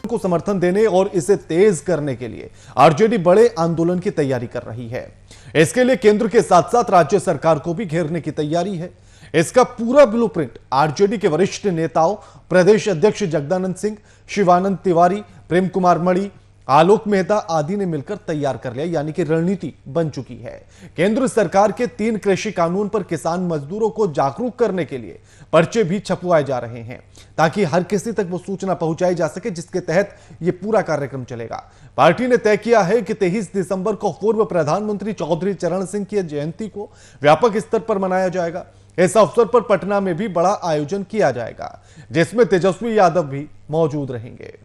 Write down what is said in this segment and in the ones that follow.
को समर्थन देने और इसे तेज करने के लिए आरजेडी बड़े आंदोलन की तैयारी कर रही है। इसके लिए केंद्र के साथ साथ राज्य सरकार को भी घेरने की तैयारी है। इसका पूरा ब्लूप्रिंट आरजेडी के वरिष्ठ नेताओं, प्रदेश अध्यक्ष जगदानंद सिंह, शिवानंद तिवारी, प्रेम कुमार मणि, आलोक मेहता आदि ने मिलकर तैयार कर लिया, यानी कि रणनीति बन चुकी है। केंद्र सरकार के 3 कृषि कानून पर किसान मजदूरों को जागरूक करने के लिए पर्चे भी छपवाए जा रहे हैं, ताकि हर किसी तक वो सूचना पहुंचाई जा सके, जिसके तहत ये पूरा कार्यक्रम चलेगा। पार्टी ने तय किया है कि 23 दिसंबर को पूर्व प्रधानमंत्री चौधरी चरण सिंह की जयंती को व्यापक स्तर पर मनाया जाएगा। इस अवसर पर पटना में भी बड़ा आयोजन किया जाएगा, जिसमें तेजस्वी यादव भी मौजूद रहेंगे।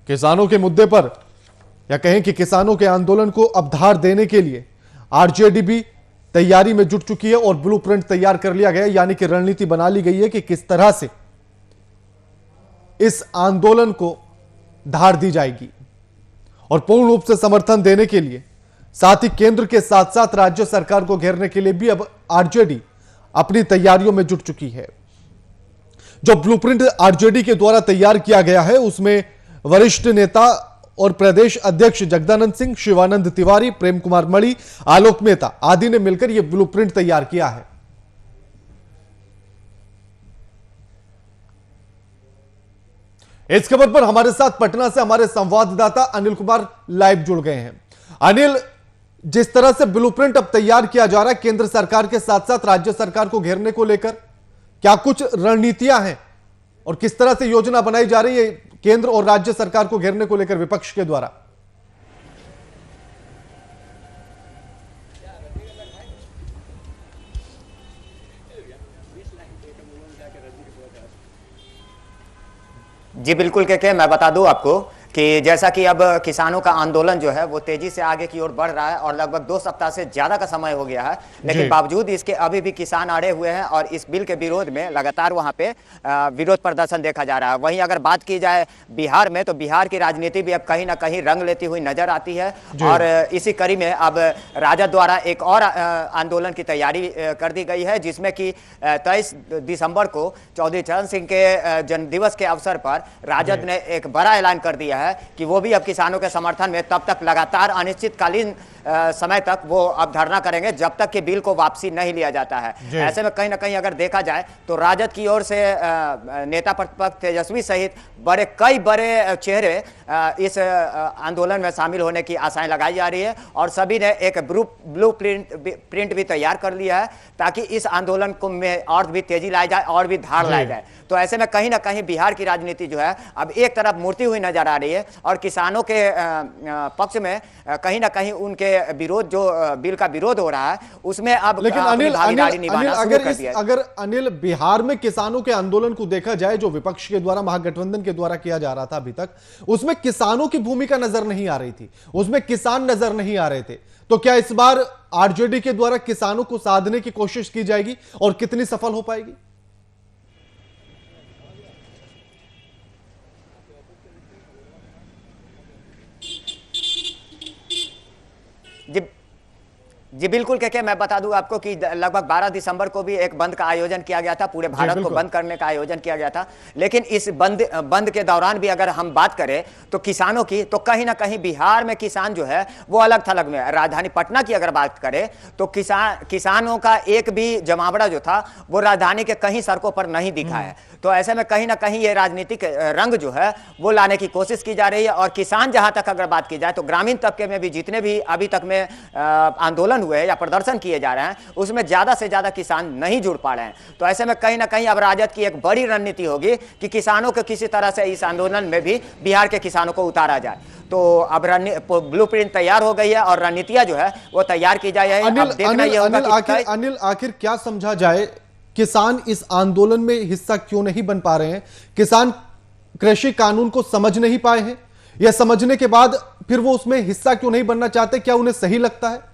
किसानों के मुद्दे पर, या कहें कि किसानों के आंदोलन को अब धार देने के लिए आरजेडी भी तैयारी में जुट चुकी है और ब्लूप्रिंट तैयार कर लिया गया, यानी कि रणनीति बना ली गई है कि किस तरह से इस आंदोलन को धार दी जाएगी। और पूर्ण रूप से समर्थन देने के लिए साथ ही केंद्र के साथ साथ राज्य सरकार को घेरने के लिए भी अब आरजेडी अपनी तैयारियों में जुट चुकी है। जो ब्लूप्रिंट आरजेडी के द्वारा तैयार किया गया है, उसमें वरिष्ठ नेता और प्रदेश अध्यक्ष जगदानंद सिंह, शिवानंद तिवारी, प्रेम कुमार मणि, आलोक मेहता आदि ने मिलकर यह ब्लूप्रिंट तैयार किया है। इस खबर पर हमारे साथ पटना से हमारे संवाददाता अनिल कुमार लाइव जुड़ गए हैं। अनिल, जिस तरह से ब्लूप्रिंट अब तैयार किया जा रहा है केंद्र सरकार के साथ साथ राज्य सरकार को घेरने को लेकर, क्या कुछ रणनीतियां हैं और किस तरह से योजना बनाई जा रही है केंद्र और राज्य सरकार को घेरने को लेकर विपक्ष के द्वारा? जी बिल्कुल के मैं बता दूं आपको कि जैसा कि अब किसानों का आंदोलन जो है वो तेजी से आगे की ओर बढ़ रहा है और लगभग 2 सप्ताह से ज्यादा का समय हो गया है, लेकिन बावजूद इसके अभी भी किसान अड़े हुए हैं और इस बिल के विरोध में लगातार वहां पे विरोध प्रदर्शन देखा जा रहा है। वहीं अगर बात की जाए बिहार में, तो बिहार की राजनीति भी अब कहीं ना कहीं रंग लेती हुई नजर आती है और इसी कड़ी में अब राजद द्वारा एक और आंदोलन की तैयारी कर दी गई है, जिसमें कि 23 दिसंबर को चौधरी चरण सिंह के जन्मदिवस के अवसर पर राजद ने एक बड़ा ऐलान कर दिया है कि वो भी अब किसानों के समर्थन में तब तक लगातार अनिश्चितकालीन समय तक वो अब धरना करेंगे जब तक कि बिल को वापसी नहीं लिया जाता है। ऐसे में कहीं ना कहीं अगर देखा जाए तो राजद की ओर से नेता प्रतिपक्ष तेजस्वी सहित कई बड़े चेहरे इस आंदोलन में शामिल होने की आशाएं लगाई जा रही है और सभी ने एक ब्लू प्रिंट भी तैयार कर लिया है, ताकि इस आंदोलन को में और भी तेजी लाई जाए और भी धार लाई जाए। तो ऐसे में कहीं ना कहीं बिहार की राजनीति जो है अब एक तरफ मूर्ति हुई नजर आ रही है और किसानों के पक्ष में कहीं ना कहीं उनके विरोध, जो बिल का विरोध हो रहा है, उसमें अब लेकिन अगर अनिल बिहार में किसानों के आंदोलन को देखा जाए, जो विपक्ष के द्वारा, महागठबंधन के द्वारा किया जा रहा था अभी तक, उसमें किसानों की भूमिका नजर नहीं आ रही थी, उसमें किसान नजर नहीं आ रहे थे। तो क्या इस बार आरजेडी के द्वारा किसानों को साधने की कोशिश की जाएगी और कितनी सफल हो पाएगी? जी बिल्कुल के मैं बता दूं आपको कि लगभग 12 दिसंबर को भी एक बंद का आयोजन किया गया था, पूरे भारत को बंद करने का आयोजन किया गया था। लेकिन इस बंद के दौरान भी अगर हम बात करें तो किसानों की, तो कहीं ना कहीं बिहार में किसान जो है वो अलग थलग में। राजधानी पटना की अगर बात करें तो किसानों का एक भी जमावड़ा जो था वो राजधानी के कहीं सड़कों पर नहीं दिखा है। तो ऐसे में कहीं ना कहीं ये राजनीतिक रंग जो है वो लाने की कोशिश की जा रही है। और किसान, जहां तक अगर बात की जाए तो ग्रामीण तबके में भी जितने भी अभी तक में आंदोलन हुए या प्रदर्शन किए जा रहे हैं, उसमें ज्यादा से ज्यादा किसान नहीं जुड़ पा रहे हैं। तो ऐसे में कहीं ना कहीं अब राजद की एक बड़ी रणनीति होगी कि किसानों को किसी तरह से इस आंदोलन में भी बिहार के किसानों को उतारा जाए। तो अब ब्लूप्रिंट तैयार हो गई है और रणनीतियां जो है वो तैयार की जाए। अनिल, आखिर क्या समझा जाए, किसान इस आंदोलन में हिस्सा क्यों नहीं बन पा रहे हैं? किसान कृषि कानून को समझ नहीं पाए हैं, या समझने के बाद फिर वो उसमें हिस्सा क्यों नहीं बनना चाहते? क्या उन्हें सही लगता है?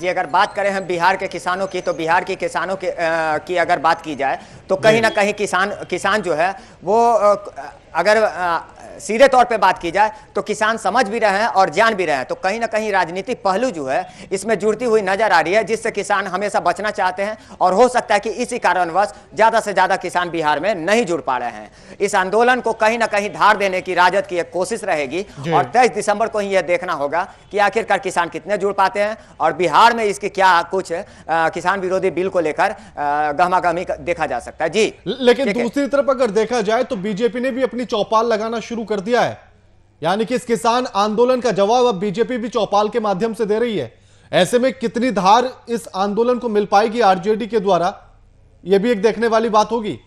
जी अगर बात करें हम बिहार के किसानों की, तो बिहार के किसानों की अगर बात की जाए तो कहीं ना कहीं किसान जो है वो अगर सीधे तौर पे बात की जाए तो किसान समझ भी रहे हैं और जान भी रहे हैं। तो कहीं ना कहीं राजनीतिक पहलू जो है इसमें जुड़ती हुई नजर आ रही है, जिससे किसान हमेशा बचना चाहते हैं और हो सकता है कि इसी कारणवश ज्यादा से ज्यादा किसान बिहार में नहीं जुड़ पा रहे हैं। इस आंदोलन को कहीं ना कहीं धार देने की राजद की एक कोशिश रहेगी और 23 दिसंबर को ही यह देखना होगा कि आखिरकार किसान कितने जुड़ पाते हैं और बिहार में इसकी क्या कुछ किसान विरोधी बिल को लेकर गहमागहमी देखा जा सकता है। जी लेकिन दूसरी तरफ अगर देखा जाए तो बीजेपी ने भी अपनी चौपाल लगाना शुरू कर दिया है, यानी कि इस किसान आंदोलन का जवाब अब बीजेपी भी चौपाल के माध्यम से दे रही है। ऐसे में कितनी धार इस आंदोलन को मिल पाएगी आरजेडी के द्वारा, यह भी एक देखने वाली बात होगी।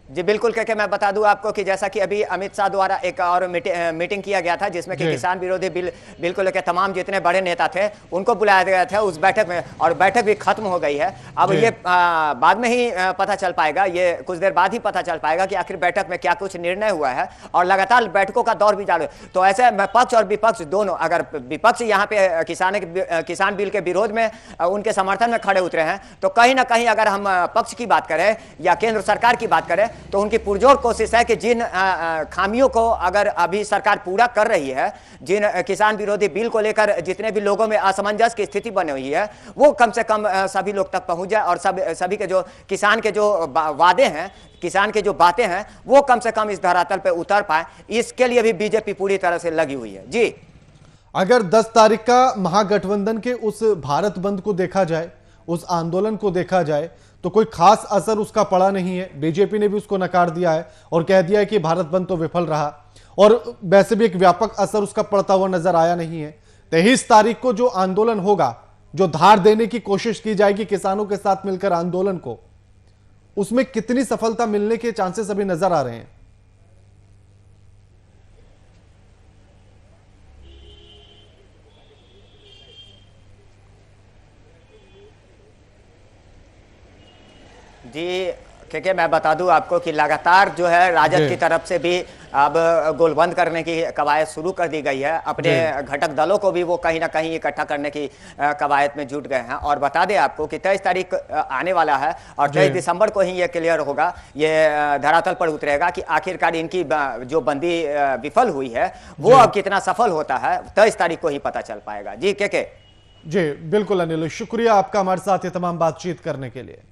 जी बिल्कुल, क्योंकि मैं बता दूं आपको कि जैसा कि अभी अमित शाह द्वारा एक और मीटिंग किया गया था जिसमें कि किसान विरोधी बिल को लेकर तमाम जितने बड़े नेता थे उनको बुलाया गया था उस बैठक में, और बैठक भी खत्म हो गई है। अब ये बाद में ही पता चल पाएगा, ये कुछ देर बाद ही पता चल पाएगा कि आखिर बैठक में क्या कुछ निर्णय हुआ है, और लगातार बैठकों का दौर भी जारी है। तो ऐसे पक्ष और विपक्ष दोनों, अगर विपक्ष यहाँ पे किसान बिल के विरोध में उनके समर्थन में खड़े उतरे हैं, तो कहीं ना कहीं अगर हम पक्ष की बात करें या केंद्र सरकार की बात करें तो उनकी पुरजोर कोशिश है कि जिन खामियों को अगर अभी सरकार पूरा कर रही है, जिन किसान विरोधी बिल को लेकर जितने भी लोगों में असमंजस की स्थिति बनी हुई है, वो कम से कम सभी लोग तक पहुंच जाए और सभी के जो किसान के जो वादे हैं, किसान के जो बातें हैं, वो कम से कम इस धरातल पे उतर पाए। इसके लिए भी बीजेपी पूरी तरह से लगी हुई है। जी अगर 10 तारीख का महागठबंधन के उस भारत बंद को देखा जाए, उस आंदोलन को देखा जाए, तो कोई खास असर उसका पड़ा नहीं है। बीजेपी ने भी उसको नकार दिया है और कह दिया है कि भारत बंद तो विफल रहा, और वैसे भी एक व्यापक असर उसका पड़ता हुआ नजर आया नहीं है। 23 तारीख को जो आंदोलन होगा, जो धार देने की कोशिश की जाएगी किसानों के साथ मिलकर आंदोलन को, उसमें कितनी सफलता मिलने के चांसेस अभी नजर आ रहे हैं? जी क्योंकि मैं बता दूं आपको कि लगातार जो है राजद की तरफ से भी अब गोलबंद करने की कवायद शुरू कर दी गई है। अपने घटक दलों को भी वो कहीं ना कहीं इकट्ठा करने की कवायद में जुट गए हैं। और बता दें आपको कि 23 तारीख आने वाला है और 23 दिसंबर को ही ये क्लियर होगा, ये धरातल पर उतरेगा कि आखिरकार इनकी जो बंदी विफल हुई है वो अब कितना सफल होता है। 23 तारीख को ही पता चल पाएगा। जी के जी बिल्कुल अनिल, शुक्रिया आपका हमारे साथ ये तमाम बातचीत करने के लिए।